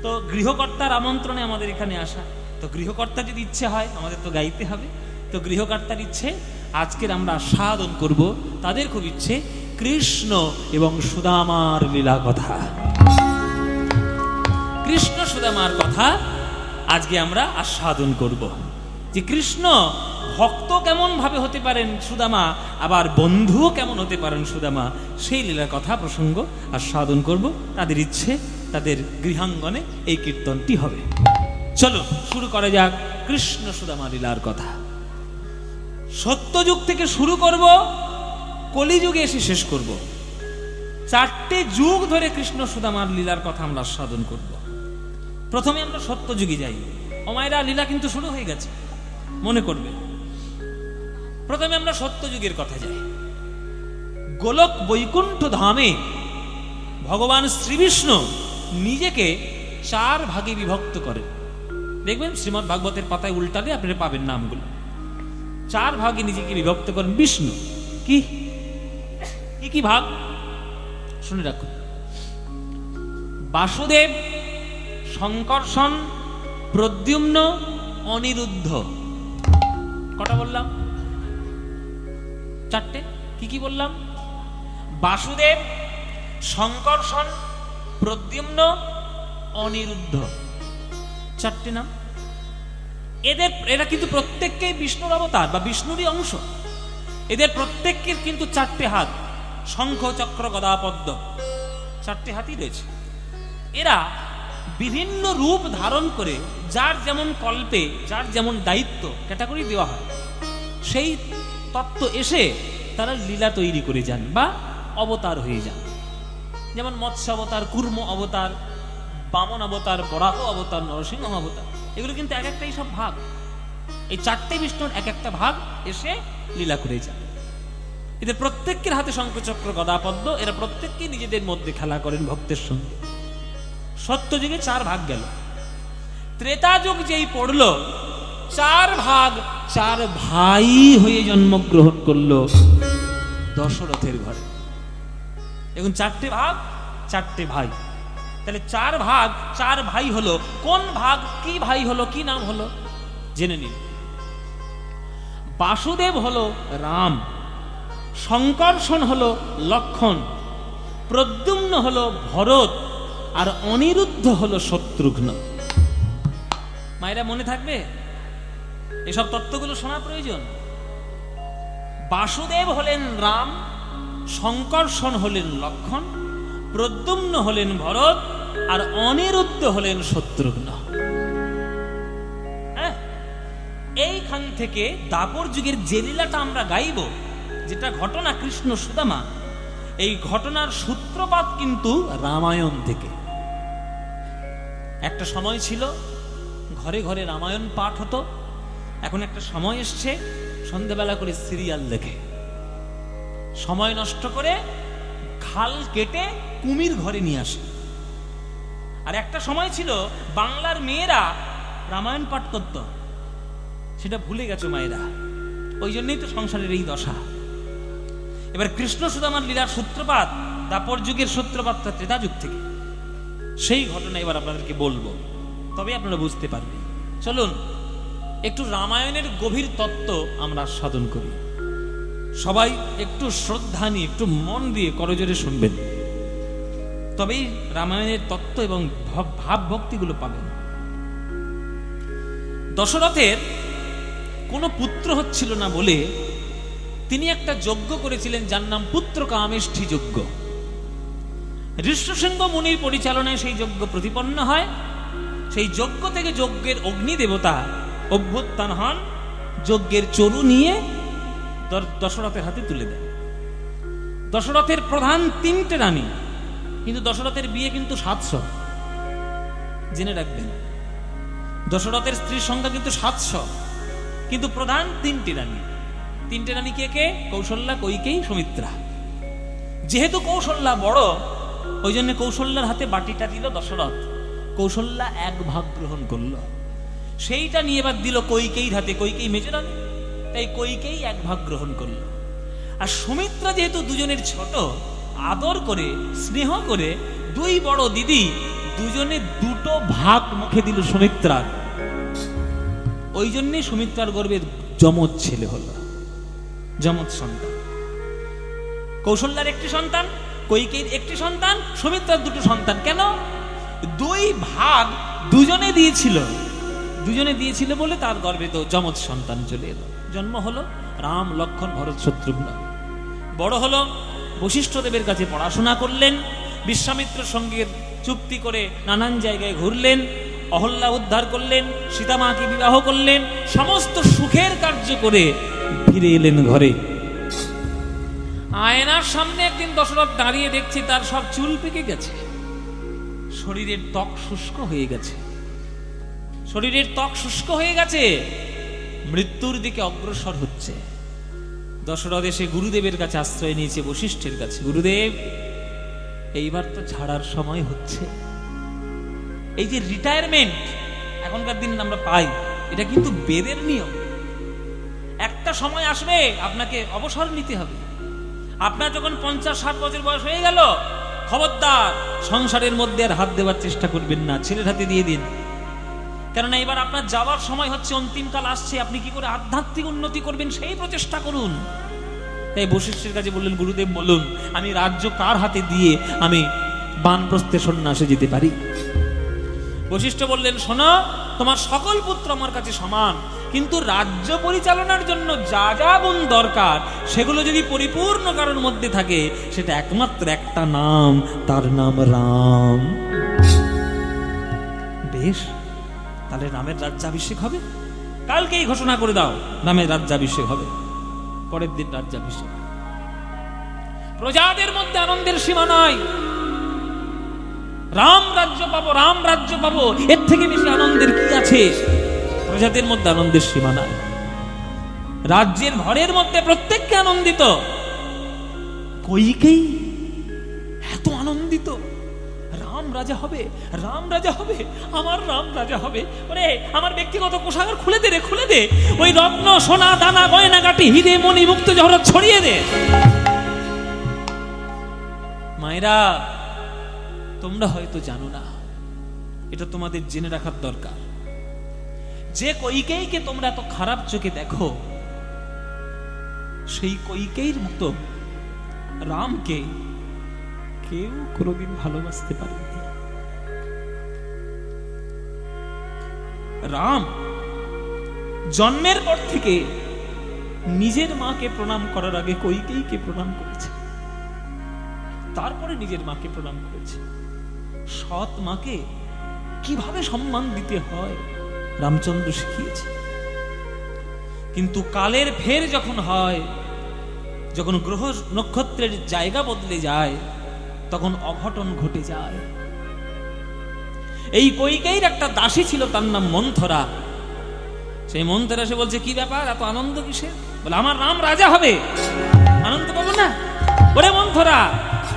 তো গৃহকর্তার আমন্ত্রণে আমাদের এখানে আসা, তো গৃহকর্তা যদি ইচ্ছে হয় আমাদের তো গাইতে হবে। তো গৃহকর্তার ইচ্ছে আজকের আমরা আস্বাদন করব, তাদের খুব ইচ্ছে কৃষ্ণ এবং সুদামার লীলা কথা। কৃষ্ণ সুদামার কথা আজকে আমরা আস্বাদন করব, যে কৃষ্ণ ভক্ত কেমন ভাবে হতে পারেন সুদামা, আবার বন্ধুও কেমন হতে পারেন সুদামা, সেই লীলার কথা প্রসঙ্গ আস্বাদন করব। তাদের ইচ্ছে, তাদের গৃহাঙ্গনে এই কীর্তনটি হবে। চলো শুরু করা যাক কৃষ্ণ সুদামা লীলার কথা। সত্যযুগ থেকে শুরু করব, কলিযুগে এসে শেষ করব। 4টে যুগ ধরে কৃষ্ণ সুদামার লীলার কথা আমরা আস্বাদন করব। প্রথমে আমরা সত্যযুগে যাই। অমায়রা লীলা কিন্তু শুরু হয়ে গেছে, মনে করবে। প্রথমে আমরা সত্যযুগের কথা যাই। গোলক বৈকুণ্ঠ ধামে ভগবান শ্রীবিষ্ণু নিজেকে 4 ভাগে বিভক্ত করেন। দেখবেন শ্রীমদ্ ভাগবতের পাতায় উল্টালে আপনারা পাবেন নামগুলো। 4 ভাগে নিজেকে বিভক্ত করেন বিষ্ণু। কি কি ভাগ শুনে রাখুন। বাসুদেব, শঙ্কর্ষণ, প্রদ্যুম্ন, অনিরুদ্ধ। কটা বললাম? 4টে। কি কি বললাম? বাসুদেব, শঙ্কর্ষণ, প্রদ্যুম্ন, অনিরুদ্ধ, 4টে নাম। এরা কিন্তু প্রত্যেককেই বিষ্ণুর অবতার বা বিষ্ণুরই অংশ। এদের প্রত্যেকের কিন্তু 4টে হাত, শঙ্খ, চক্র, গদা, পদ্ম, 4টে হাতই রয়েছে। এরা বিভিন্ন রূপ ধারণ করে যার যেমন কল্পে, যার যেমন দায়িত্ব ক্যাটাগরি দেওয়া হয়, সেই তত্ত্ব এসে তারা লীলা তৈরি করে যান বা অবতার হয়ে যান। যেমন মৎস্য অবতার, কুর্ম অবতার, বামন অবতার, বরাহ অবতার, নরসিংহ অবতার, এগুলো কিন্তু এক একটাই সব ভাগ। এই 4টে বিষ্ণুর এক একটা ভাগ এসে লীলা করে যান। এদের প্রত্যেকের হাতে শঙ্খচক্র, গদা, পদ্ম। এরা প্রত্যেককে নিজেদের মধ্যে খেলা করেন ভক্তের সঙ্গে। সত্যযুগে 4 ভাগ গেল। ত্রেতা যুগ যেই পড়ল, 4 ভাগ 4 ভাই হয়ে জন্মগ্রহণ করলো দশরথের ঘরে। এখন 4টে ভাগ 4টে ভাই, তাহলে 4 ভাগ 4 ভাই হলো। কোন ভাগ কি ভাই হলো, কি নাম হলো জেনে নিন। বাসুদেব হলো রাম, শঙ্কর্ষণ হলো লক্ষণ, প্রদ্যুম্ন হলো ভরত, আর অনিরুদ্ধ হলো শত্রুঘ্ন। মায়েরা মনে থাকবে, এসব তত্ত্বগুলো শোনা প্রয়োজন। বাসুদেব হলেন রাম, শঙ্কর্ষণ হলেন লক্ষণ, প্রদ্যুম্ন হলেন ভরত, আর অনিরুদ্ধ হলেন শত্রুঘ্ন। এইখান থেকে দ্বাপর যুগের যে লীলাটা আমরা গাইব, যেটা ঘটনা কৃষ্ণ সুদামা, এই ঘটনার সূত্রপাত কিন্তু রামায়ণ থেকে। একটা সময় ছিল ঘরে ঘরে রামায়ণ পাঠ হতো। এখন একটা সময় এসছে সন্ধ্যাবেলা করে সিরিয়াল দেখে, সময় নষ্ট করে খাল কেটে কুমির ঘরে নিয়ে আসে। আর একটা সময় ছিল বাংলার মেয়েরা রামায়ণ পাঠ করত, সেটা ভুলে গেছে মায়েরা। ওই জন্যই তো সংসারের এই দশা। এবার কৃষ্ণ সুদামার লীলার সূত্রপাত, দ্বাপর যুগের সূত্রপাতটা ত্রেতা যুগ থেকে। সেই ঘটনা এবার আপনাদেরকে বলবো, তবে আপনারা বুঝতে পারবেন। চলুন একটু রামায়ণের গভীর তত্ত্ব আমরা সাধন করি। সবাই একটু শ্রদ্ধা নিয়ে, একটু মন দিয়ে করজোরে শুনবেন, তবেই রামায়ণের তত্ত্ব এবং ভাব ভক্তিগুলো পাবেন। দশরথের কোনো পুত্র হচ্ছিল না বলে তিনি একটা যজ্ঞ করেছিলেন, যার নাম পুত্র কামেষ্ঠি যজ্ঞ। ঋষ্যশৃঙ্গ মুনির পরিচালনায় সেই যজ্ঞ প্রতিপন্ন হয়। সেই যজ্ঞ থেকে যজ্ঞের অগ্নি দেবতা অভ্যুত্থান হন, যজ্ঞের চরু নিয়ে দশরথের হাতে তুলে দেন। দশরথের প্রধান 3টে রানী, কিন্তু দশরথের বিয়ে কিন্তু 700, জেনে রাখবেন। দশরথের স্ত্রীর সংখ্যা কিন্তু 700, কিন্তু প্রধান 3টে রানী। 3টে রানী কে কে? কৌশল্যা, কৈকেয়ী, সুমিত্রা। যেহেতু কৌশল্যা বড়, ওই জন্য কৌশল্যার হাতে বাটিটা দিল দশরথ। কৌশল্যা 1 ভাগ গ্রহণ করলো, সেইটা নিয়ে এবার দিল কৈকেয়ীর হাতে। কৈকেয়ী মেজো রানী, তাই কৈকেয়ী 1 ভাগ গ্রহণ করলো। আর সুমিত্রা যেহেতু দুজনের ছোট, আদর করে স্নেহ করে 2 বড় দিদি দুজনে দুটো ভাগ মুখে দিল সুমিত্রার। ওই জন্যই সুমিত্রার গর্ভে যমজ ছেলে হলো, যমজ সন্তান। কৌশল্যার একটি সন্তান, কৈকেয়ীর একটি সন্তান, সুমিত্রার দুটো সন্তান। কেন? দুই ভাগ দুজনে দিয়েছিল, দুজনে দিয়েছিল বলে তার গর্ভে তো যমজ সন্তান চলে এলো। জন্ম হলো রাম, লক্ষ্মণ, ভরত, শত্রুঘ্ন। বড় হলো, বশিষ্ঠ দেবের কাছে পড়াশোনা করলেন, বিশ্বামিত্রের সঙ্গে চুক্তি করে নানান জায়গায় ঘুরলেন, অহল্যা উদ্ধার করলেন, সীতামাকে বিবাহ করলেন, সমস্ত সুখের কার্য করে ফিরে এলেন ঘরে। আয়নার সামনে একদিন দশরথ দাঁড়িয়ে দেখছে তার সব চুল পেকে গেছে, শরীরের ত্বক শুষ্ক হয়ে গেছে, শরীরের ত্বক শুষ্ক হয়ে গেছে, মৃত্যুর দিকে অগ্রসর হচ্ছে। দশরথ এসে গুরুদেবের কাছে আশ্রয় নিয়েছে, বশিষ্ঠের কাছে। গুরুদেব, এইবার তো ছাড়ার সময় হচ্ছে। এই যে রিটায়ারমেন্ট এখনকার দিনে আমরা পাই, এটা কিন্তু বেদের নিয়ম। একটা সময় আসবে আপনাকে অবসর নিতে হবে। আপনার যখন 50-60 বছর বয়স হয়ে গেল, খবরদার সংসারের মধ্যে আর হাত দেওয়ার চেষ্টা করবেন না, ছেলের হাতে দিয়ে দিন। কেননা এবার আপনার যাওয়ার সময় হচ্ছে, অন্তিমকাল আসছে। আপনি কি করে আধ্যাত্মিক উন্নতি করবেন সেই প্রচেষ্টা করুন। তাই বশিষ্ঠের কাছে বললেন, গুরুদেব বলুন, আমি রাজ্য কার হাতে দিয়ে আমি বানপ্রস্থে সন্ন্যাসে যেতে পারি? বশিষ্ঠ বললেন, শোনো, তোমার সকল পুত্র আমার কাছে সমান, কিন্তু রাজ্য পরিচালনার জন্য যা যা গুণ দরকার সেগুলো যদি পরিপূর্ণ কারোর মধ্যে থাকে, সেটা একমাত্র একটা নাম, তার নাম রাম। বেশ, তাহলে রামের রাজ্যাভিষেক হবে। কালকেই ঘোষণা করে দাও, রামের রাজ্যাভিষেক হবে। পরের দিন রাজ্যাভিষেক। প্রজাদের মধ্যে আনন্দের সীমা নাই। রাম রাজ্য পাবো, রাম রাজ্য পাবো, এর থেকে বেশি আনন্দের কি আছে? প্রজাদের মধ্যে আনন্দের সীমা নাই। রাজ্যের ঘরের মধ্যে প্রত্যেককে আনন্দিত। কৈকেয়ী এত আনন্দিত, রাম রাজা হবে, রাম রাজা হবে, আমার রাম রাজা হবে। ওরে, আমার ব্যক্তিগত কোষাগার খুলে দে রে, খুলে দে। ওই রত্ন, সোনা, দানা, গয়নাগাটি, হিরে, মণি, মুক্ত জহরত ছড়িয়ে দে। মায়েরা, তোমরা হয়তো জানো না, এটা তোমাদের জেনে রাখার দরকার। যে কৈকেয়ীকে তোমরা এত খারাপ চোখে দেখো, সেই কৈকেয়ীর মতো রামকে কেউ কোনোদিন ভালোবাসতে পারেনি। রাম জন্মের পর থেকে নিজের মাকে প্রণাম করার আগে কৈকেয়ীকে প্রণাম করেছে, তারপরে নিজের মাকে প্রণাম করেছে। সৎ মাকে কিভাবে সম্মান দিতে হয় রামচন্দ্র শিখিয়েছে। কিন্তু কালের ফের যখন হয়, যখন গ্রহ নক্ষত্রের জায়গা বদলে যায়, তখন অঘটন ঘটে যায়। এই কৈকেয়ীর একটা দাসী ছিল, তার নাম মন্থরা। সেই মন্থরা এসে বলছে, কি ব্যাপার, এত আনন্দ কিসের? বলে, আমার রাম রাজা হবে, আনন্দ পাবো না? ওরে মন্থরা,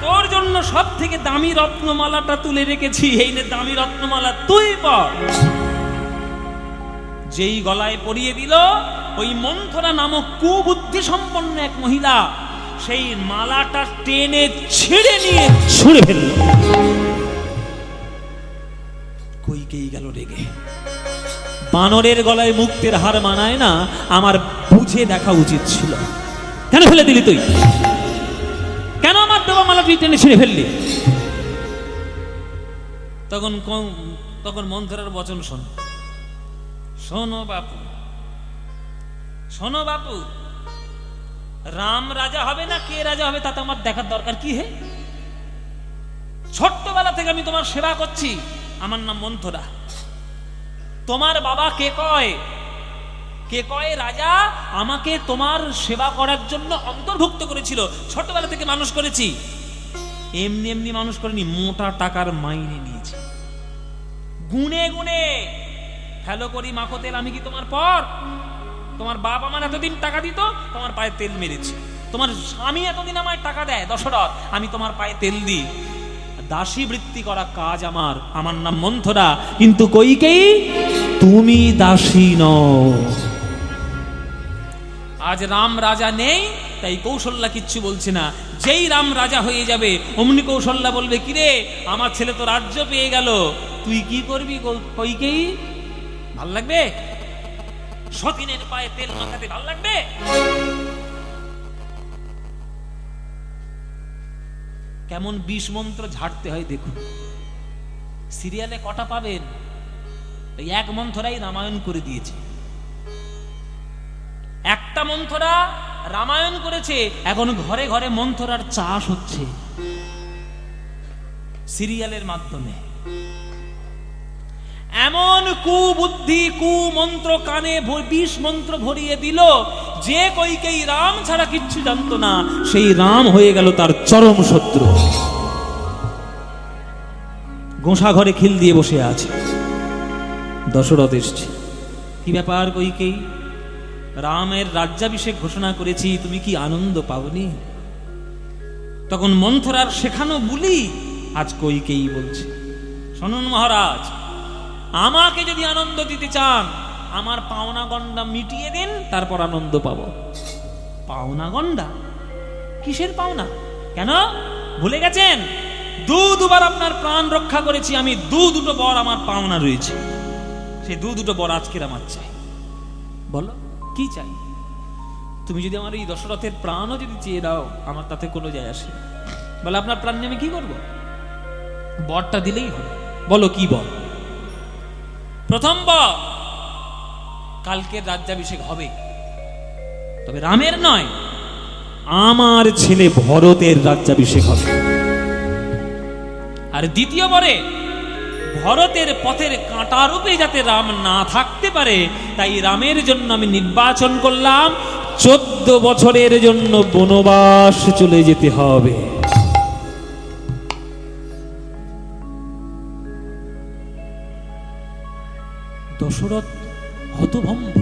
তোর জন্য সব থেকে দামি রত্নমালাটা তুলে রেখেছি, এই নে দামি রত্নমালা, তুই পর। যেই গলায় পরিয়ে দিল, ওই মন্থরা নামক কুবুদ্ধি সম্পন্ন এক মহিলা সেই মালাটা টেনে ছিঁড়ে নিয়ে ছুঁড়ে ফেলল। কৈকেয়ী গেল রেগে। বানরের গলায় মুক্তের হার মানায় না, আমার বুঝে দেখা উচিত ছিল। কেন ফেলে দিলি তুই? কেন আমার দেওয়া মালা তুই টেনে ছিঁড়ে ফেললি? তখন মন্থরার বচন শোন। শোনো বাপু, শোনো বাপু, রাম রাজা হবে না কে রাজা হবে তাতে আমার দেখার দরকার কি? হে, ছোট্টবেলা থেকে আমি তোমার সেবা করছি, আমার নাম মন্থরা। তোমার বাবা কে কয়? কে কয় রাজা? আমাকে তোমার সেবা করার জন্য অন্তর্ভুক্ত করেছিল, ছোটবেলা থেকে মানুষ করেছি। এমনি এমনি মানুষ করেনি, মোটা টাকার মাইনে নিয়েছি। গুনে গুনে ফেলো করি মাখো তেল, আমি কি তোমার পর? তোমার বাপ আমার এতদিন টাকা দিত, তোমার পায়ে তেল মেরেছি। তোমার স্বামী এতদিন আমায় টাকা দেয় দশরথ, আমি তোমার পায়ে তেল দিই। দাসী বৃত্তি করা কাজ আমার, আমার নাম মন্থরা। কিন্তু কৈকেয়ী, তুমি দাসী নও। আজ রাম রাজা নেই, তাই কৌশল্যা কিচ্ছু বলছে না। যেই রাম রাজা হয়ে যাবে অমনি কৌশল্যা বলবে, কিরে আমার ছেলে তো রাজ্য পেয়ে গেল, তুই কি করবি কইকেয়ী? ভাল লাগবে? সতীনের পায়ে তেল মাখাতে ভাল লাগবে? কেমন বিষ মন্ত্র ঝাড়তে হয় দেখুন। সিরিয়ালে কটা পাবেন? এই এক মন্থরাই রামায়ণ করে দিয়েছে। একটা মন্থরা রামায়ণ করেছে, এখন ঘরে ঘরে মন্থরার চাষ হচ্ছে সিরিয়ালের মাধ্যমে। এমন কুবুদ্ধি কুমন্ত্র কানে বিষ মন্ত্র ভরিয়ে দিল যে কইকেই রাম ছাড়া কিচ্ছু জানতো না, সেই রাম হয়ে গেল তার চরম শত্রু। গোঁসা ঘরে খিল দিয়ে বসে আছে। দশরথ এসছে, কি ব্যাপার কইকেই? রামের রাজ্যাভিষেক ঘোষণা করেছি, তুমি কি আনন্দ পাওনি? তখন মন্থরার শেখানো বুলি আজ কইকেই বলছে, শুনুন মহারাজ, আমাকে যদি আনন্দ দিতে চান আমার পাওনা গন্ডা মিটিয়ে দিন, তারপর আনন্দ পাবো। পাওনা গন্ডা? কিসের পাওনা? কেন ভুলে গেছেন? দুবার আপনার প্রাণ রক্ষা করেছি আমি, দুটো বর আমার পাওনা রয়েছে, সেই দুটো বর আজকের আমার চাই। বলো কি চাই? তুমি যদি আমার এই দশরথের প্রাণও যদি চেয়ে দাও আমার তাতে কোনো যায় আসে। বলে আপনার প্রাণ নিয়ে আমি কি করবো? বরটা দিলেই হবে। বলো কি বর? প্রথম বর, কালকের রাজ্যাভিষেক হবে, তবে রামের নয়, আমার ছেলে ভরতের রাজ্যাভিষেক হবে। আর দ্বিতীয় বরে ভরতের পথের কাঁটা রূপে যাতে রাম না থাকতে পারে, তাই রামের জন্য আমি নির্বাচন করলাম 14 বছরের জন্য বনবাস চলে যেতে হবে। দশরথ হতভম্ব।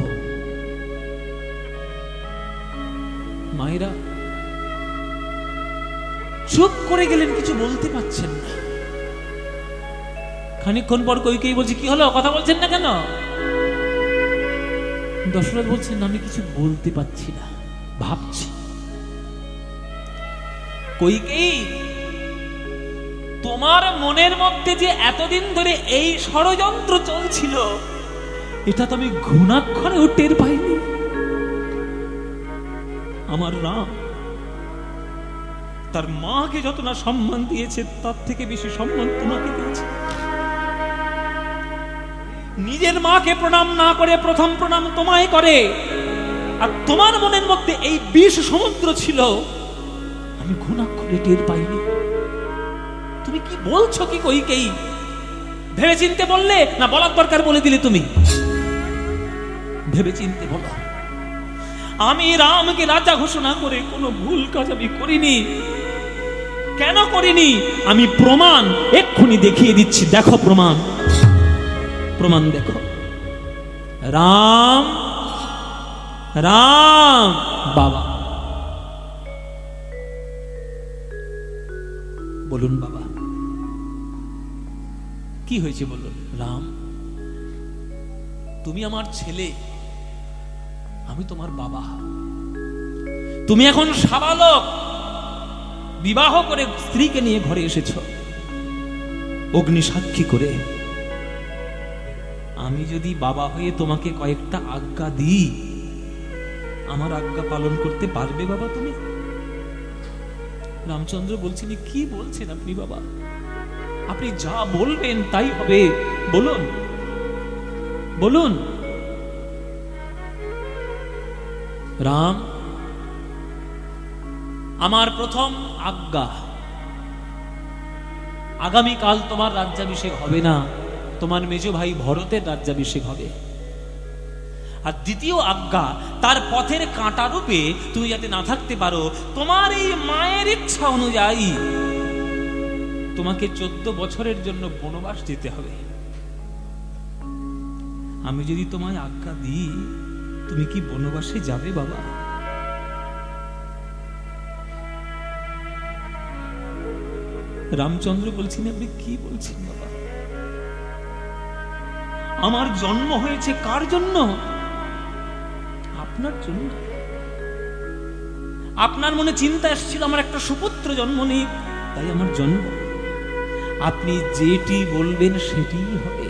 মায়েরা চুপ করে গেলেন, কিছু বলতে পারছেন না। খানিকক্ষণ পর কইকেই বলছে, কি হলো, কথা বলছেন না কেন? দশরথ বলছেন, আমি কিছু বলতে পারছি না, ভাবছি। কইকেই, তোমার মনের মধ্যে যে এতদিন ধরে এই ষড়যন্ত্র চলছিল, এটা তো আমি ঘুণাক্ষরেও টের পাইনি। আমার রাম তার মাকে যত না সম্মান দিয়েছে, তার থেকে বেশি সম্মান তোমাকে দিয়েছে। নিজের মাকে প্রণাম না করে প্রথম প্রণাম তোমায় করে, আর তোমার মনের মধ্যে এই বিষ সমুদ্র ছিল, আমি ঘুণাক্ষরে টের পাইনি। তুমি কি বলছো কি কইকেই? ভেবে চিনতে বললে না বলার দরকার বলে দিলে? তুমি ভেবে চিনতে বলো। আমি রামকে রাজা ঘোষণা করে কোনো ভুল কাজ আমি করিনি। কেন করিনি? আমি প্রমাণ এক্ষুনি দেখিয়ে দিচ্ছি। দেখো প্রমাণ, প্রমাণ দেখো। রাম রাম বাবা, বলুন বাবা কি হয়েছে বলুন। রাম, তুমি আমার ছেলে, আমি তোমার বাবা। তুমি এখন সাবালক, বিবাহ করে স্ত্রীকে নিয়ে ঘরে এসেছ অগ্নি সাক্ষী করে। আমি যদি বাবা হয়ে তোমাকে কয়েকটা আজ্ঞা দিই, আমার আজ্ঞা পালন করতে পারবে বাবা তুমি? রামচন্দ্র বলছেন, কি বলছেন আপনি বাবা? আপনি যা বলবেন তাই হবে, বলুন বলুন। রাম, আমার প্রথম আজ্ঞা, আগামীকাল তোমার রাজ্যাভিষেক হবে না, তোমার মেজ ভাই ভরতের রাজ্যাভিষেক হবে। আর দ্বিতীয় আজ্ঞা, তার পথের কাঁটা রূপে তুমি যাতে না থাকতে পারো, তোমার এই মায়ের ইচ্ছা অনুযায়ী তোমাকে 14 বছরের জন্য বনবাস যেতে হবে। আমি যদি তোমায় আজ্ঞা দিই, তুমি কি বনবাসে যাবে বাবা? রামচন্দ্র বলছেন, আপনি কি বলছেন বাবা? আমার জন্ম হয়েছে কার জন্য? আপনার জন্য। আপনার মনে চিন্তা এসেছিল আমার একটা সুপুত্র জন্ম নিক, তাই আমার জন্ম। আপনি যেটি বলবেন সেটিই হবে।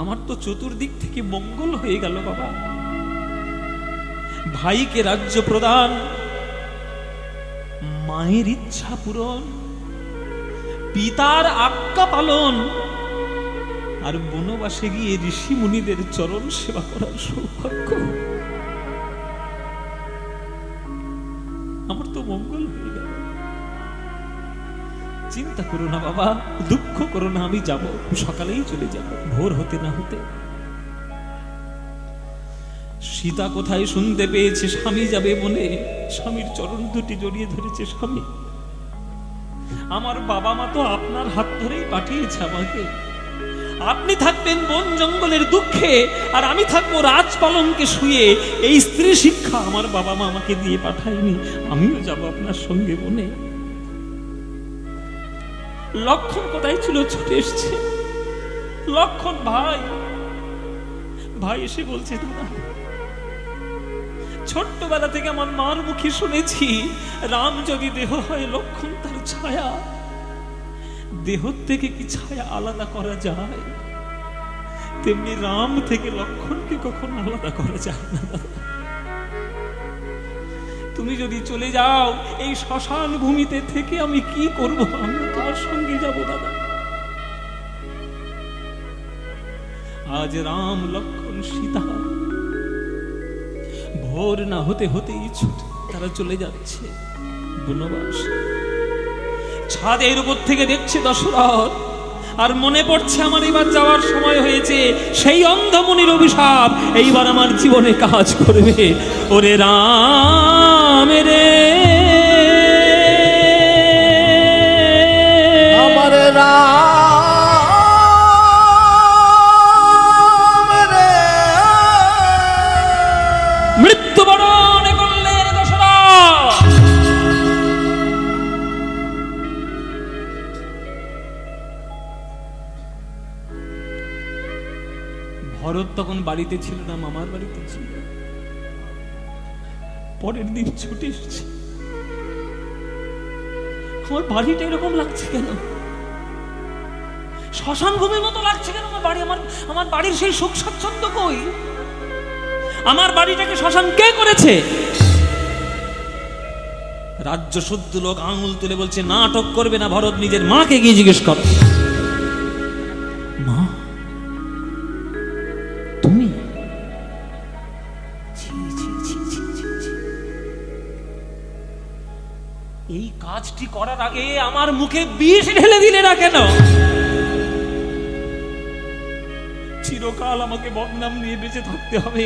আমার তো চতুর্দিক থেকে মঙ্গল হয়ে গেল বাবা। ভাইকে রাজ্য প্রদান, মায়ের ইচ্ছা পূরণ, পিতার আজ্ঞা পালন, আর বনবাসে গিয়ে ঋষি মুনিদের চরণ সেবা করার সৌভাগ্য। আমার তো মঙ্গল হয়ে গেল। চিন্তা করো না বাবা, দুঃখ করো না, আমি যাব, সকালেই চলে যাব, ভোর হতে না হতে। সীতা কোথায় শুনতে পেয়েছে স্বামী যাবে বনে, স্বামীর চরণ দুটি জড়িয়ে ধরেছে। স্বামী, আমার বাবা মা তো আপনার হাত ধরেই পাঠিয়েছে আমাকে। আপনি থাকবেন বন জঙ্গলের দুঃখে, আর আমি থাকবো রাজপালনকে শুয়ে। এই স্ত্রী শিক্ষা আমার বাবা মা আমাকে দিয়ে পাঠায়নি। আমিও যাব আপনার সঙ্গে বনে। লক্ষণ কোথায় ছিল, ছুটে এসছে। লক্ষণ ভাই, ভাই এসে বলছে, দাদা ছোট্টবেলা থেকে আমার মার মুখে শুনেছি, রাম যদি দেহ হয় লক্ষণ তার ছায়া। দেহ থেকে কি ছায়া আলাদা করা যায়? তেমনি রাম থেকে লক্ষণকে কখনো আলাদা করা যায় না। তুমি যদি চলে যাও এই শ্মশান ভূমিতে থেকে আমি কি করব? আমি তার সঙ্গে যাব দাদা। আজ রাম লক্ষণ সীতা ভোর না হতে হতেই ছুটে তারা চলে যাচ্ছে বনবাস। ছাদের উপর থেকে দেখছে দশরথ, আর মনে পড়ছে আমার এবার যাওয়ার সময় হয়েছে। সেই অন্ধমুনির অভিশাপ এইবার আমার জীবনে কাজ করবে। ওরে রাম রে, আমার রাম রে, মৃত্যুবরণ করলেন দশরথ। ভরত তখন বাড়িতে ছিল না, মামার বাড়িতে ছিল। পরের দিন ছুটে এসেছে। আমার বাড়িটা এরকম লাগছে কেন? শ্মশান ভূমির মতো লাগছে কেন আমার বাড়ি? আমার বাড়ির সেই সুখ স্বাচ্ছন্দ্য কই? আমার বাড়িটাকে শ্মশান কে করেছে? রাজ্য শুদ্ধ লোক আঙুল তুলে বলছে, নাটক করবে না ভরত, নিজের মাকে গিয়ে জিজ্ঞেস কর। মা, তুমি? এই কাজটি করার আগে আমার মুখে বিষ ঢেলে দিলে না কেন? চিরকাল আমাকে বদনাম নিয়ে বেঁচে থাকতে হবে।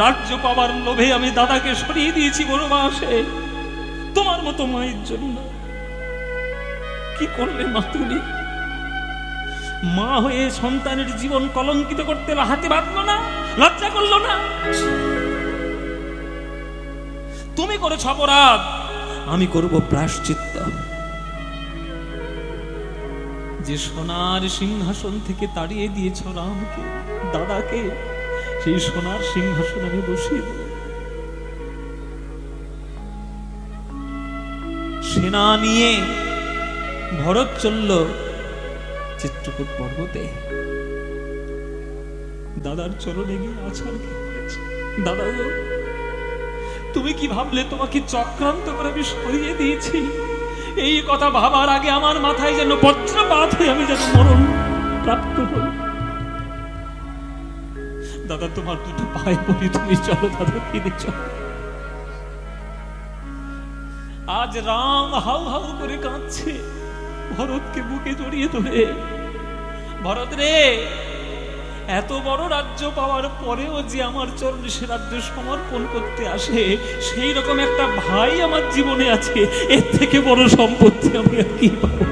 রাজ্য পাওয়ার লোভে আমি দাদাকে সরিয়ে দিয়েছি বনবাসে তোমার মতো মায়ের জন্য। কি করলে মা তুমি? মা হয়ে সন্তানের জীবন কলঙ্কিত করতে হাতে বাঁধলো না? লজ্জা করলো না? তুমি করেছ অপরাধ, আমি করব প্রায়শ্চিত্ত। যে সোনার সিংহাসন থেকে তাড়িয়ে দিয়েছ রামকে, দাদাকে, সেই সোনার সিংহাসন আমি বসিয়ে দেব। সেনা নিয়ে ভরত চলল চিত্রকূট পর্বতে। দাদার চরণে গিয়ে আছাড় খেয়েছে। দাদা গো, তুমি কি ভাবলে তোমাকে চক্রান্ত করে আমি সরিয়ে দিয়েছি? এই কথা ভাবার আগে আমার মাথায় যেন বজ্রপাত হয়ে আমি যেন মরণ প্রাপ্ত হই। দাদা তোমার দুটো পায়ে পড়ি, তুমি চলো দাদা, ফিরে চলো। আজ রাম হাউ হাউ করে কাঁদছে ভরতকে বুকে জড়িয়ে ধরে। ভরত রে, এত বড় রাজ্য পাওয়ার পরেও যে আমার চরণে সে রাজ্য সমর্পণ করতে আসে, সেই রকম একটা ভাই আমার জীবনে আছে। এর থেকে বড় সম্পত্তি আমি আর কি পাবো?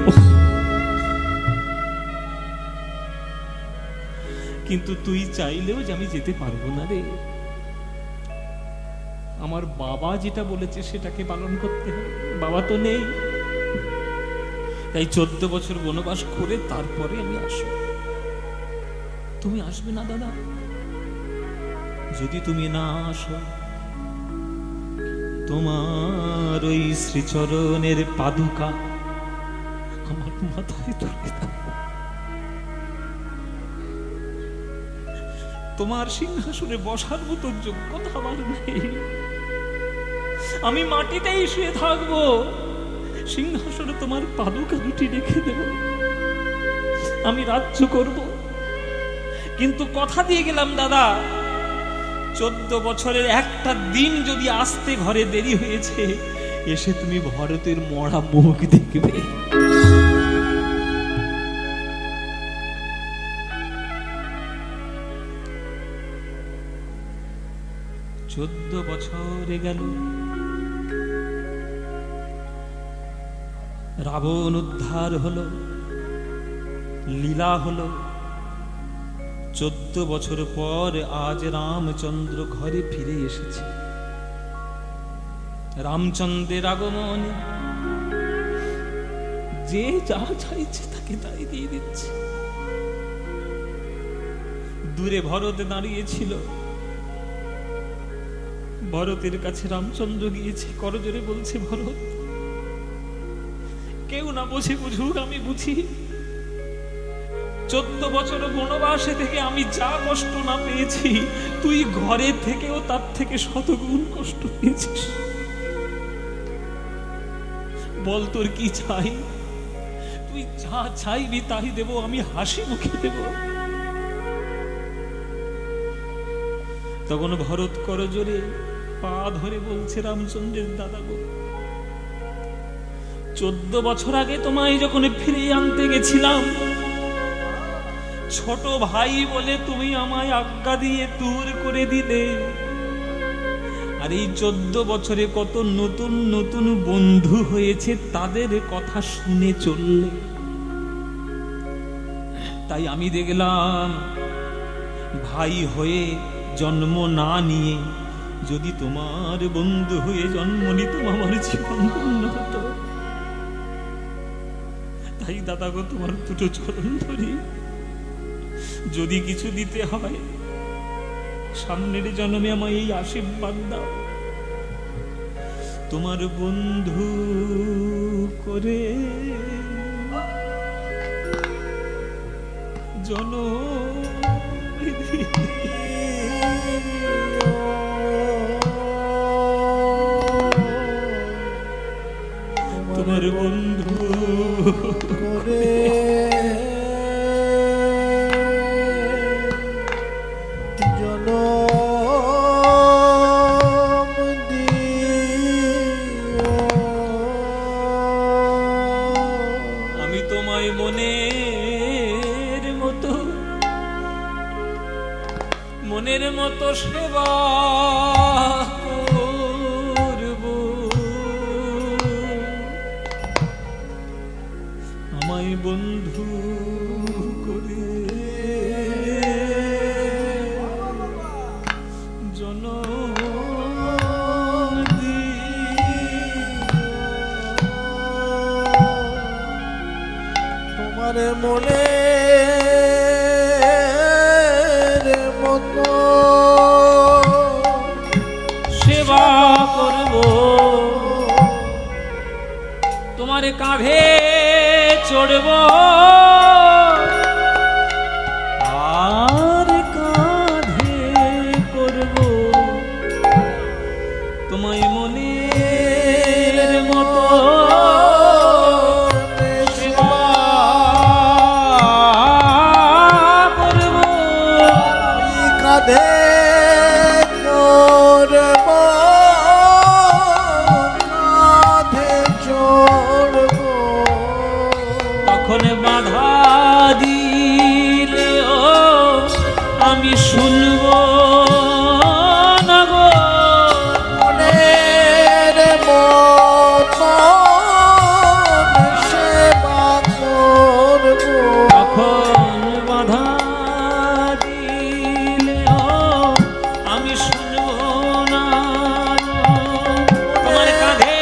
কিন্তু তুই চাইলেও যে আমি যেতে পারবো না রে। আমার বাবা যেটা বলেছে সেটাকে পালন করতে হবে। বাবা তো নেই, তাই 14 বছর বনবাস করে তারপরে আমি আসবো। তুমি আসবে না দাদা? যদি তুমি না আসো তোমার ওই শ্রীচরণের পাদুকা আমার মাথায় তুলে দাও। তোমার সিংহাসনে বসার মতো যোগ্যতা আমার নেই, আমি মাটিতেই শুয়ে থাকবো, সিংহাসনে তোমার পাদুকা দুটি রেখে দেব, আমি রাজ্য করব। কিন্তু কথা দিয়ে গেলাম দাদা, 14 বছরের একটা দিন যদি আসতে ঘরে দেরি হয়েছে, এসে তুমি ভরতের মরা মুখ দেখবে। 14 বছরে গেল, রাবণ উদ্ধার হলো, লীলা হলো। 14 বছর পর আজ রামচন্দ্র ঘরে ফিরে এসেছে। রামচন্দ্রের আগমন, যে যা চাইছে তাকে তাই দিয়ে দিচ্ছে। দূরে ভরত দাঁড়িয়েছিল, ভরতের কাছে রামচন্দ্র গিয়েছে, করজোরে বলছে, ভরত কেউ না বোঝে বুঝুক, আমি বুঝি। 14 বছর বনবাসে থেকে আমি যা কষ্ট না পেয়েছি, তুই ঘরে থেকেও তার থেকে শতগুণ কষ্ট পেয়েছিস। বল তোর কি চাই, তুই যা চাইবি তাই দেব, আমি হাসি মুখে দেব। তখন ভরত করজোরে পা ধরে বলছে, রামচন্দ্রের দাদা গো, 14 বছর আগে তোমায় যখন ফিরিয়ে আনতে গেছিলাম, ছোট ভাই বলে তুমি আমায় আজ্ঞা দিয়ে দূর করে দিলে। আর এই 14 বছরে কত নতুন নতুন বন্ধু হয়েছে, তাদের কথা শুনে চললে। তাই আমি দেখলাম, ভাই হয়ে জন্ম না নিয়ে যদি তোমার বন্ধু হয়ে জন্ম নিতাম, আমার জীবন পূর্ণ হতো। তাই দাদা গো, তোমার দুটো চরণ ধরি, যদি কিছু দিতে হয় সামনের জন্মে আমায় এই আশীর্বাদ দাও, তোমার বন্ধু করে তোমার বন্ধু করে আমি তোমায় মনের মতো সেবা করব, আমায় বন্ধু করে তোমার মনের মতো সেবা করব, তোমার কাঁধে চড়ব, আর কাঁধে করব তোমায় মনের মতো সেবা করব, কাঁধে চড়ব, কাঁধে চড়ব। তখন বাধা দিলেও আমি শুনব না গো, মনের মতো সেবা করব। তখন বাধা দিলেও আমি শুনব না, তোমার কাঁধে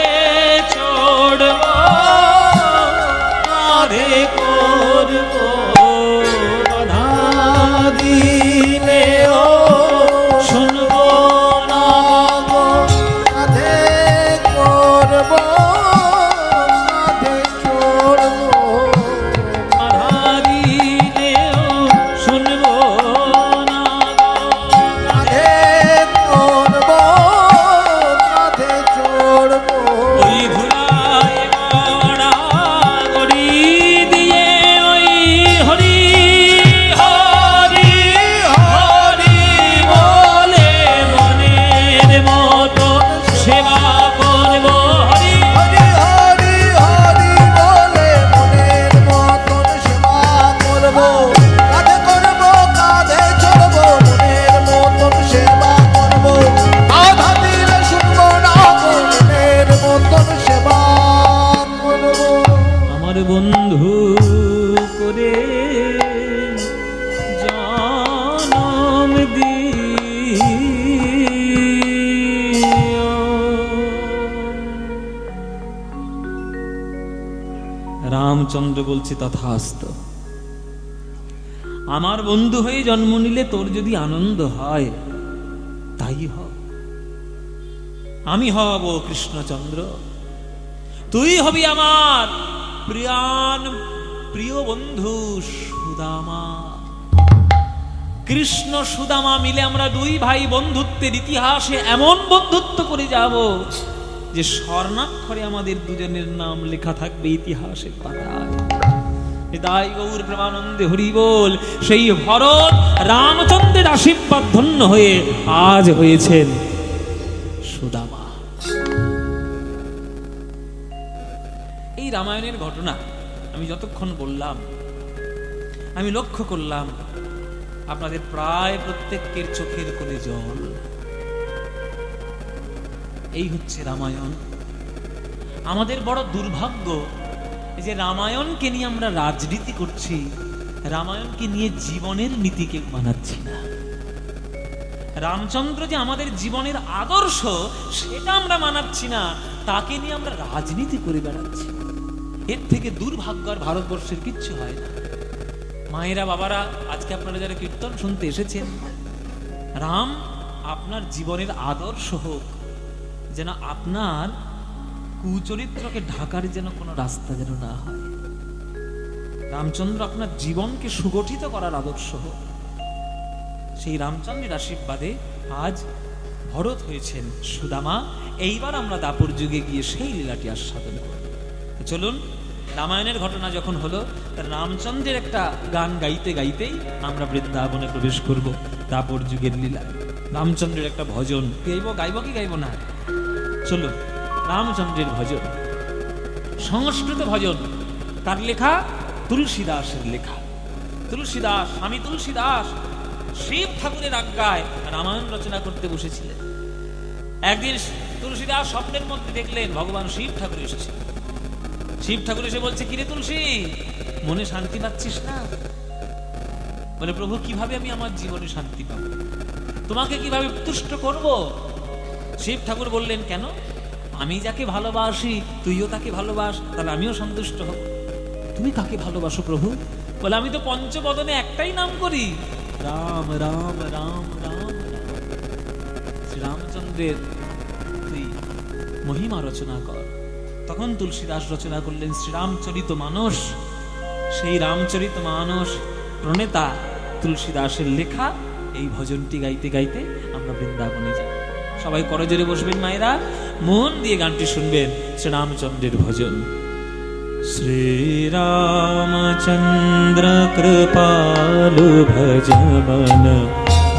চড়ব, কাঁধে করব, বাধা দিলেও রামচন্দ্র বলছে তথাস্তু। আমার বন্ধু হয়ে জন্ম নিলে তোর যদি আনন্দ হয় তাই হ। আমি হব কৃষ্ণচন্দ্র, তুই হবি আমার প্রিয় বন্ধু সুদামা। কৃষ্ণ সুদামা মিলে আমরা দুই ভাই বন্ধুত্বের ইতিহাসে এমন বন্ধুত্ব করে যাব যে স্বর্ণাক্ষরে আমাদের দুজনের নাম লেখা থাকবে ইতিহাসের পাতায়। হৃদয় গৌর প্রেমানন্দে হরি বল। সেই ভরত রামচন্দ্রের আশীর্বাদ ধন্য হয়ে আজ হয়েছেন সুদামা। এই রামায়ণের ঘটনা আমি যতক্ষণ বললাম, আমি লক্ষ্য করলাম আপনাদের প্রায় প্রত্যেকের চোখের কোণে জল। এই হচ্ছে রামায়ণ। আমাদের বড় দুর্ভাগ্য যে রামায়ণকে নিয়ে আমরা রাজনীতি করছি, রামায়ণকে নিয়ে জীবনের নীতি কেউ মানাচ্ছি না। রামচন্দ্র যে আমাদের জীবনের আদর্শ সেটা আমরা মানাচ্ছি না, তাকে নিয়ে আমরা রাজনীতি করে বেড়াচ্ছি। এর থেকে দুর্ভাগ্য আর ভারতবর্ষের কিচ্ছু হয় না। মায়েরা, বাবারা, আজকে আপনারা যারা কীর্তন শুনতে এসেছেন, রাম আপনার জীবনের আদর্শ হোক, যেন আপনার কুচরিত্রকে ঢাকার যেন কোনো রাস্তা যেন না হয়। রামচন্দ্র আপনার জীবনকে সুগঠিত করার আদর্শ হোক। সেই রামচন্দ্রের আশীর্বাদে আজ ভরত হয়েছেন সুদামা। এইবার আমরা দাপর যুগে গিয়ে সেই লীলাটি আস্বাদন করব। চলুন, রামায়ণের ঘটনা যখন হলো, রামচন্দ্রের একটা গান গাইতে গাইতেই আমরা বৃন্দাবনে প্রবেশ করব। দাপর যুগের লীলা, রামচন্দ্রের একটা ভজন গাইব কি গাইব না? চলুন, রামচন্দ্রের ভজন, সংস্কৃত ভজন। কার লেখা? তুলসীদাসের লেখা। তুলসীদাস, স্বামী তুলসীদাস শিব ঠাকুরের আজ্ঞায় রামায়ণ রচনা করতে বসেছিলেন। একদিন তুলসীদাস স্বপ্নের মধ্যে দেখলেন ভগবান শিব ঠাকুর এসেছে। শিব ঠাকুর এসে বলছে, কিরে তুলসী, মনে শান্তি পাচ্ছিস না? বলে, প্রভু, কিভাবে আমি আমার জীবনে শান্তি পাবো? তোমাকে কিভাবে তুষ্ট করব? শিব ঠাকুর বললেন, কেন? আমি যাকে ভালোবাসি তুইও তাকে ভালোবাস, তাহলে আমিও সন্তুষ্ট হব। তুমি কাকে ভালোবাসো প্রভু? বলে, আমি তো পঞ্চবদনে একটাই নাম করি, রাম রাম রাম রাম। শ্রীরামচন্দ্রের তুই মহিমা রচনা কর। তখন তুলসীদাস রচনা করলেন শ্রীরামচরিত মানস। সেই রামচরিত মানস প্রণেতা তুলসীদাসের লেখা এই ভজনটি গাইতে গাইতে আমরা বৃন্দাবনে যাব। সবাই করজোরে বসবেন, মায়েরা মন দিয়ে গানটি শুনবেন। শ্রীরামচন্দ্রের ভজন। শ্রীরামচন্দ্র কৃপালু ভজ মন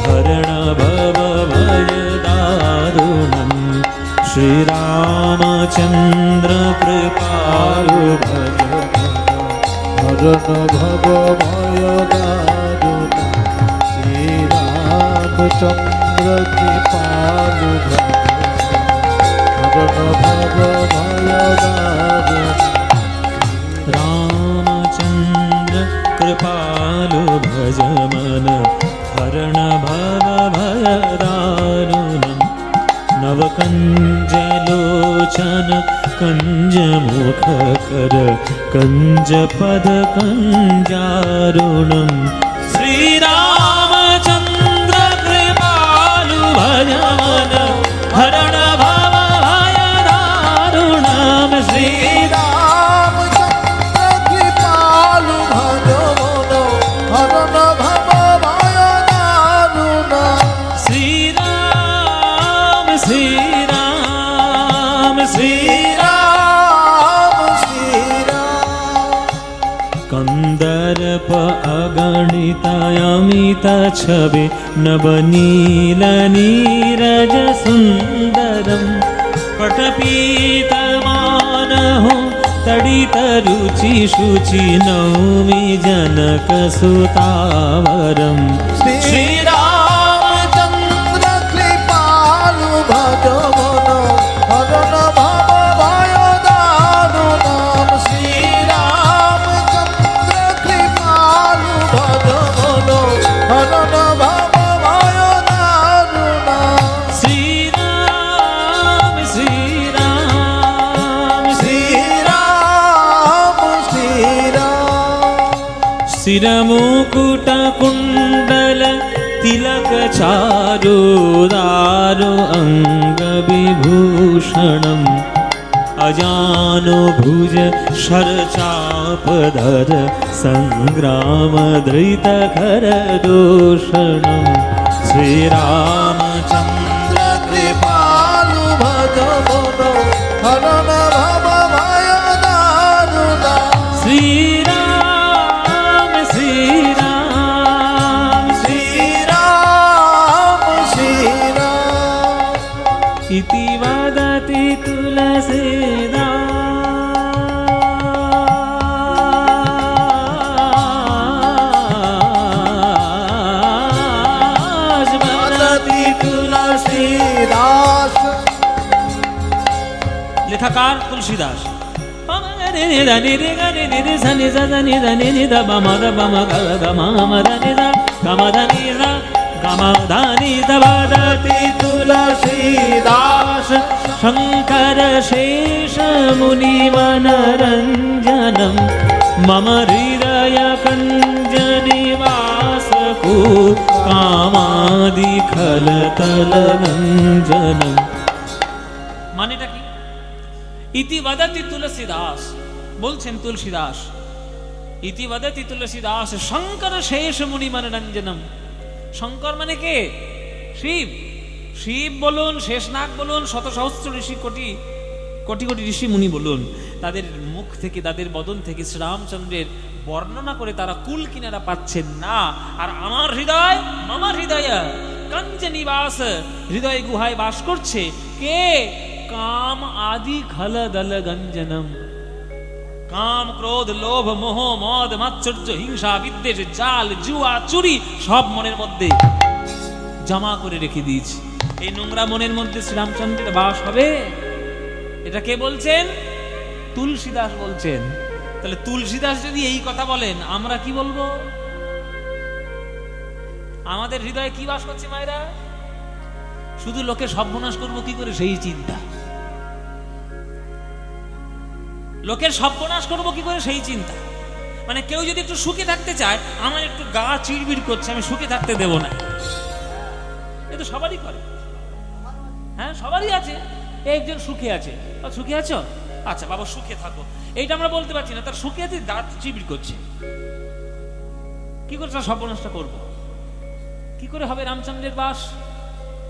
হরণ ভব ভয় দারুণম। শ্রীরামচন্দ্র কৃপালু ভজ হরণ ভব ভয় দারুণম। শ্রীরামচন্দ্র কৃপালু ভজ হরণ ভব ভয় দারুণম। रामचंद्र कृपालु भज मन हरण भव भय दारुणम्। नवकंज लोचन कंज मुख कर कंज पद कंजारुणम्। श्री रामचंद्र कृपालु भज मन हरण भव भय दारुणम्। श्री कंदर्प अगणित अमित छवि नवनील नीरज सुंदरम। पटपीत मानहु तडित रुचि शुचि नौमि जनक सुतावरम। श्री रामचंद्र कृपालु भज मन हरण भव भय दारुणम्। श्री रामचंद्र कृपालु भज मन हरण भव भय दारुणम्। श्री राम श्री राम श्री राम श्री शिरमुकुट कुण्डल तिलक चारुदारु अंग विभूषणम् अजानु भुज शरचापधर संग्राम धृत कर दूषणम् श्रीरामचन्द्र कृपालु भज मोनो हरण भव भय दारुणा श्रीराम श्रीराम श्रीराम श्रीराम इति वदति तुलसीदास वदति तुलसीदास लेखाकार तुलसीदास वदति तुलसीदास शंकर शेष मुनि मनरंजनम मम हृदय कंज निवास को कामादि खल तल गंजनम। मानेটা কি? ইতি वदति তুলসীদাস, বলছেন তুলসীদাস, ইতি वदति তুলসীদাস শঙ্কর শেষ মুনি মনোরঞ্জনম। শঙ্কর মানে কে? শিব। শিব বলুন, শেষনাগ বলুন, শত সহস্র ঋষি, কোটি কোটি কোটি ঋষি মুনি বলুন, তাদের মুখ থেকে, তাদের বদন থেকে শ্রীরামচন্দ্রের বর্ণনা করে তারা কুল কিনারা পাচ্ছেন না। আর আমার হৃদয়, মামার হৃদয় কঞ্জ নিবাস, হৃদয় গুহায় বাস করছে কে? কাম আদি খল দল গঞ্জনম। কাম ক্রোধ লোভ মোহ মদ মাৎসর্য হিংসা বিদ্বেষ জাল জুয়া চুরি সব মনের মধ্যে জমা করে রেখে দিয়েছি। এই নোংরা মনের মধ্যে শ্রীরামচন্দ্রের বাস হবে? এটা কে বলছেন? তুলসীদাস বলছেন। তাহলে তুলসীদাস যদি এই কথা বলেন, আমরা কি বলবো? আমাদের হৃদয়ে কি বাস করছে মায়েরা? শুধু লোকে সর্বনাশ করবো কি করে সেই চিন্তা, লোকের সর্বনাশ করবো কি করে সেই চিন্তা। মানে কেউ যদি একটু সুখে থাকতে চায়, আমার একটু গা চিড়বিড় করছে, আমি সুখে থাকতে দেব না। এ তো সবারই করে, হ্যাঁ সবারই আছে। একজন সুখে আছে, সুখে আছো, আচ্ছা বাবা সুখে থাকো, এইটা আমরা বলতে পারছি না। তার সুখে আছে, দাঁত চিড়বিড় করছে, কি করে তার সর্বনাশটা করবো? কি করে হবে রামচন্দ্রের বাস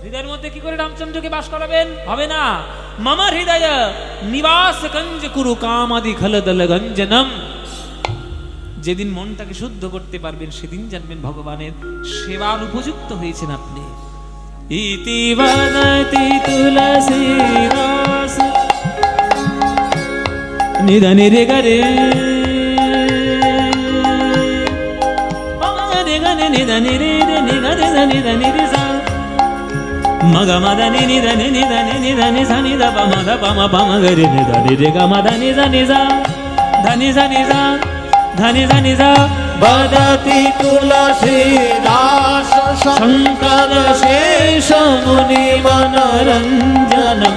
হৃদয়ের মধ্যে? কি করে রামচন্দ্রকে বাস করাবেন? হবে না। মামার হৃদয় নিবাস কঞ্জ কুরু কামাদি খলদল গঞ্জনম। যেদিন মনটাকে শুদ্ধ করতে পারবেন, সেদিন জানবেন ভগবানের সেবার উপযুক্ত হয়েছেন আপনি। ইতি বদতি তুলসীদাস নিধনি রে গরে রে গনে নিধনি রে নিগরে নিধনি রে সা মগ মদনি নিধনি নিধনি নিধনি সনি দ পম দ পম পম গরে নিধনি রে গ মদনি সনি সা ধনি সনি সা ধনি সনি সা। वदति तुलसीदास शंकर शेष मुनि मनरंजनम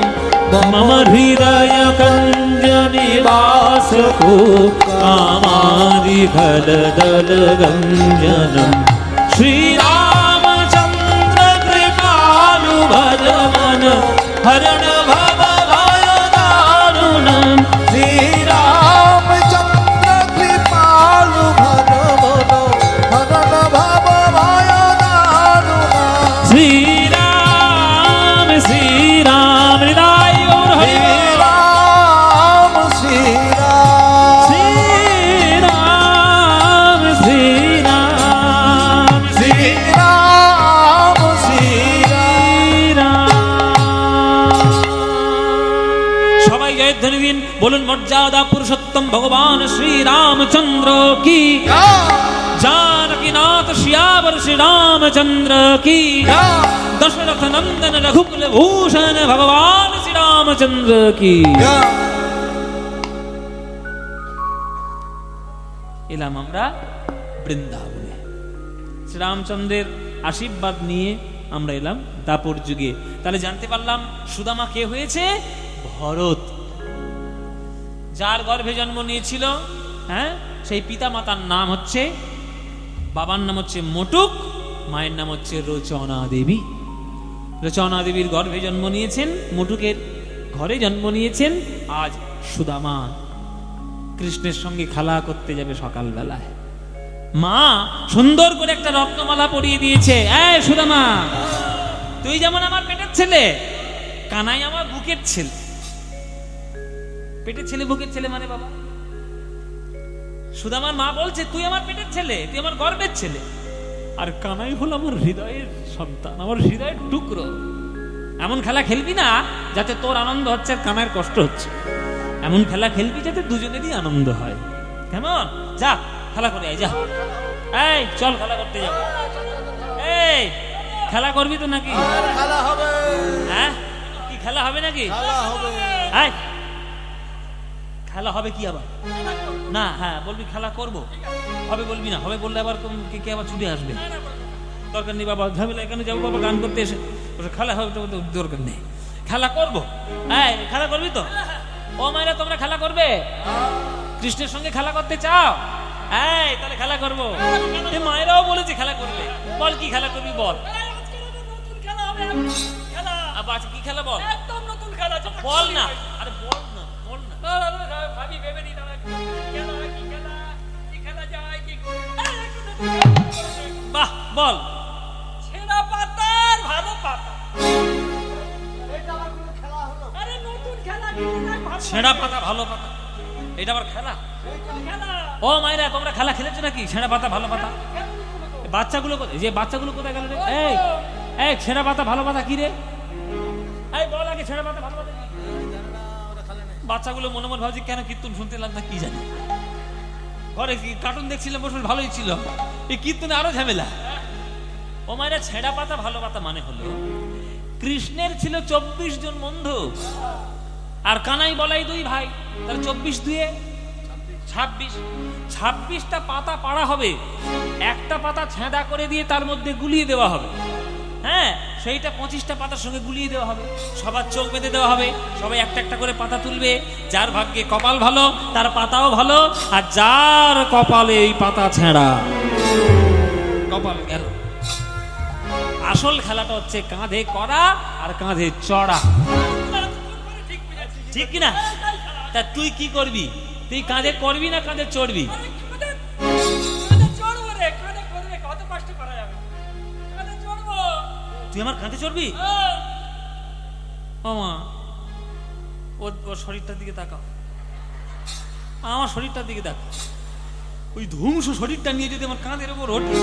मम हृदय कंज निवास को कामादि खल दल गंजनम। श्री रामचंद्र कृपालु भज मन हरण भव भय दारुणम। श्री रामचंद्र कृपालु भज मोनो हरण भव भय दारुणा श्री राम हृदय और हरि श्री राम श्री राम श्री राम श्री राम श्री সবাই জয়ধ্বনি দিন, বলুন মর্যাদা পুরুষোত্তম ভগবান শ্রী রামচন্দ্র কি, जानकी नाथ श्यावर श्री रामचंद्र की, दशरथ नंदन रघुकुल भूषण भगवान श्री रामचंद्र की। এলাম আমরা বৃন্দাবনে, শ্রীরামচন্দ্রের আশীর্বাদ নিয়ে আমরা এলাম দাপর যুগে। তাহলে জানতে পারলাম সুদামা কে হয়েছে? ভরত, যার গর্ভে জন্ম নিয়েছিল, হ্যাঁ সেই পিতা মাতার নাম হচ্ছে বাবার নাম হচ্ছে মটুক, মায়ের নাম হচ্ছে রচনা দেবী। রচনা দেবীর গর্ভে জন্ম নিয়েছেন, মটুকের ঘরে জন্ম নিয়েছেন। আজ সুদামা কৃষ্ণের সঙ্গে খেলা করতে যাবে সকালবেলায়। মা সুন্দর করে একটা রত্নমালা পরিয়ে দিয়েছে। এই সুদামা, তুই যেমন আমার পেটের ছেলে, কানাই আমার বুকের ছেলে। পেটের ছেলে বুকের ছেলে মানে বাবা, সুদামার মা বলছে তুই আমার পেটের ছেলে, তুই আমার গর্বের ছেলে, আর কানাই হলো আমার হৃদয়ের সন্তান, আমার হৃদয়ের টুকরো। এমন খেলা খেলবি না যাতে তোর আনন্দ হচ্ছে আর কানাইয়ের কষ্ট হচ্ছে। এমন খেলা খেলবি যাতে দুজনেরই আনন্দ হয়। কেমন? যা খেলা করে আয়, যা। এই চল খেলা করতে যাও। এই খেলা করবি তো নাকি? আর খেলা হবে, হ্যাঁ কি খেলা হবে নাকি? খেলা হবে। এই খেলা হবে কি আবার? না, হ্যাঁ বলবি খেলা করব, হবে বলবি না, হবে বললে আবার কে আবার ছুটে আসবে। দরকার নেই বাবা, ঝামেলা এখানে যাবো বাবা গান করতে এসে, খেলা হবে তো দরকার নেই, খেলা করব। এই খেলা করবি তো? ও মায়েরা তোমরা খেলা করবে? কৃষ্ণের সঙ্গে খেলা করতে চাও? এই তাহলে খেলা করবো। এই মায়েরাও বলেছে খেলা করবে। বল কি খেলা করবি বল। আবার আজকে কি খেলা বল? একদম নতুন খেলা আছে। বল না, আরে বল না, বল না। ভাবি ভেবে নি দাঁড়া, কি খেলা যায় কি? বাহ বল। ছেঁড়া পাতার ভালো পাতা। এটা আবার কোনো খেলা হলো? আরে নতুন খেলা কি যায় ভালো ছেঁড়া পাতা ভালো পাতা, এটা আবার খেলা? খেলা। ও মায়েরা তোমরা খেলা খেলেছো নাকি? ছেঁড়া পাতা ভালো পাতা? বাচ্চাগুলো যে বাচ্চাগুলো কোথায় গেল রে? এই এই ছেঁড়া পাতা ভালো পাতা কি রে? এই বল আগে ছেঁড়া পাতা ভালো পাতা কি? বাচ্চাগুলো মনে মনে ভাবছে কেন কীর্তন শুনতে লাগবে কি জানি। ঘরে কার্টুন দেখছিলাম বসে, ভালোই ছিল, এই কীর্তনে আরো ঝামেলা। ও মায়েরা ছেঁড়া পাতা ভালো পাতা মানে হলো কৃষ্ণের ছিল 24 জন বন্ধু, আর কানাই বলাই 2 ভাই, তাহলে 24 2 26। 26টা পাতা পাড়া হবে, একটা পাতা ছেঁদা করে দিয়ে তার মধ্যে গুলিয়ে দেওয়া হবে। হ্যাঁ, সেইটা 25টা পাতার সঙ্গে গুলিয়ে দেওয়া হবে। সবার চোখ বেঁধে দেওয়া হবে, সবাই একটা একটা করে পাতা তুলবে। যার ভাগ্যে কপাল ভালো তার পাতাও ভালো, আর যার কপালে এই পাতা ছেঁড়া, কপাল গেল। আসল খেলাটা হচ্ছে কাঁধে করা আর কাঁধে চড়া, ঠিক কিনা? তা তুই কি করবি? তুই কাঁধে করবি না কাঁধে চড়বি? চড়বো রে, কাঁধে করবে, কত কষ্ট করা যাবে, কাঁধে চড়বো। তুই আমার কাঁধে চড়বি? ও মা, ওর শরীরটার দিকে তাকাও, আমার শরীরটার দিকে তাকাও। ওই ধ্বংস শরীরটা নিয়ে যদি আমার কাঁধের উপর ওঠে,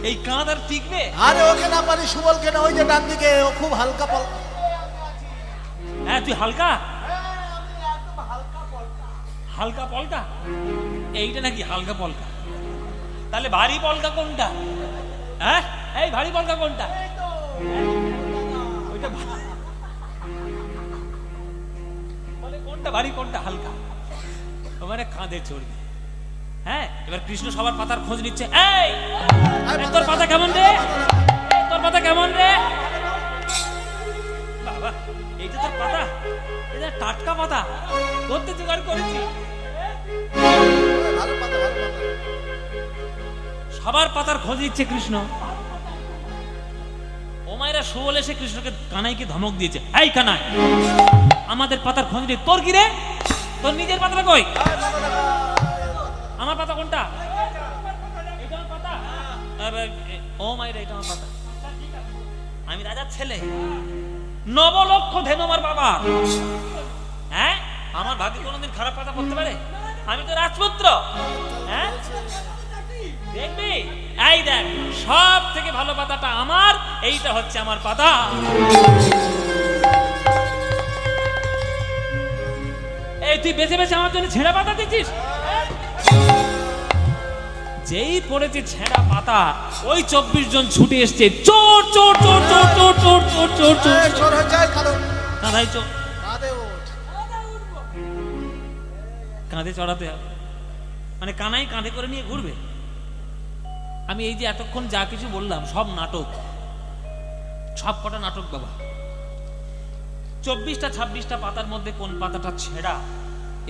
এই কাঁধ আর টিকবে? আরে ওকে না পারি, সুবলকে না, ওই যে ডান দিকে, ও খুব হালকা পাল্কা। হ্যাঁ তুই হালকা, হালকা পলকা। এইটা নাকি হালকা পলকা? তাহলে ভারী পলকা কোনটা? হ্যাঁ এই ভারী পলকা কোনটা? ওইটা মানে কোনটা ভারী কোনটা হালকা? মানে কাঁধে চড়বে। হ্যাঁ, এবার কৃষ্ণ সবার পাতার খোঁজ নিচ্ছে। এই তোর পাতা কেমন রে? তোর পাতা কেমন রে? বাবা এইটা তোর পাতা, এটা টাটকা পাতা, করতে জোগাড় করেছি। ভালো পাতা, ভালো পাতা। সবার পাতার খোঁজ নিচ্ছে কৃষ্ণ। ও মায়েরা সুবল এসে কৃষ্ণকে, কানাইকে ধমক দিয়েছে। এই কানাই, আমাদের পাতার খোঁজ নেই, তোর কি রে? তোর নিজের পাতাটা কই? আমার পাতা কোনটা? এটা আমার পাতা। ও মায়েরা এটা আমার পাতা। আমি রাজার ছেলে, 9 লক্ষ ধেনু আমার বাবা। হ্যাঁ, আমার ভাগ্যে কোনোদিন খারাপ পাতা পড়তে পারে? আমি তো রাজপুত্র। হ্যাঁ দেখবি, এই দেখ সব থেকে ভালো পাতাটা আমার, এইটা হচ্ছে আমার পাতা। এই তুই বেছে বেছে আমার জন্য ছেঁড়া পাতা দিচ্ছিস? যেই পড়েছে ছেঁড়া পাতা, ওই 24 জন ছুটে এসছে, চোর চোর চোর চোর চোর চোর চোর চোর চোর। এই চোর হয়ে যায়, কারণ কাঁধাই চোর, কাঁধে ওঠ। কাঁধে চড়াতে হবে, মানে কানাই কাঁধে করে নিয়ে ঘুরবে। আমি এই যে এতক্ষণ যা কিছু বললাম সব নাটক, সব কটা নাটক বাবা। 24টা 26টা পাতার মধ্যে কোন পাতাটা ছেঁড়া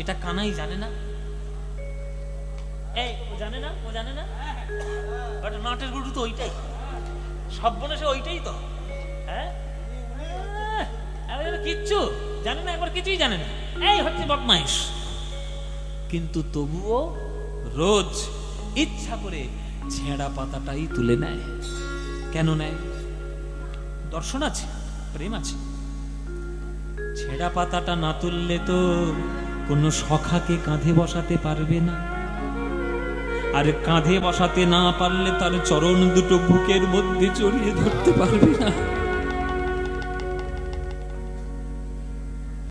এটা কানাই জানে না? এই ও জানে না, ও জানে না, বাট নাটের গুরু তো ওইটাই, সব বনে সে ওইটাই তো। হ্যাঁ কিচ্ছু জানে না, একবার কিছুই জানে না, এই হচ্ছে বদমাইশ। কিন্তু তবুও রোজ ইচ্ছা করে ছেঁড়া পাতাটাই তুলে নেয়। কেন নেয়? দর্শন আছে, প্রেম আছে। ছেঁড়া পাতাটা না তুললে তো কোনো সখাকে কাঁধে বসাতে পারবে না, আর কাঁধে বসাতে না পারলে তার চরণ দুটো বুকের মধ্যে জড়িয়ে ধরতে পারবে না।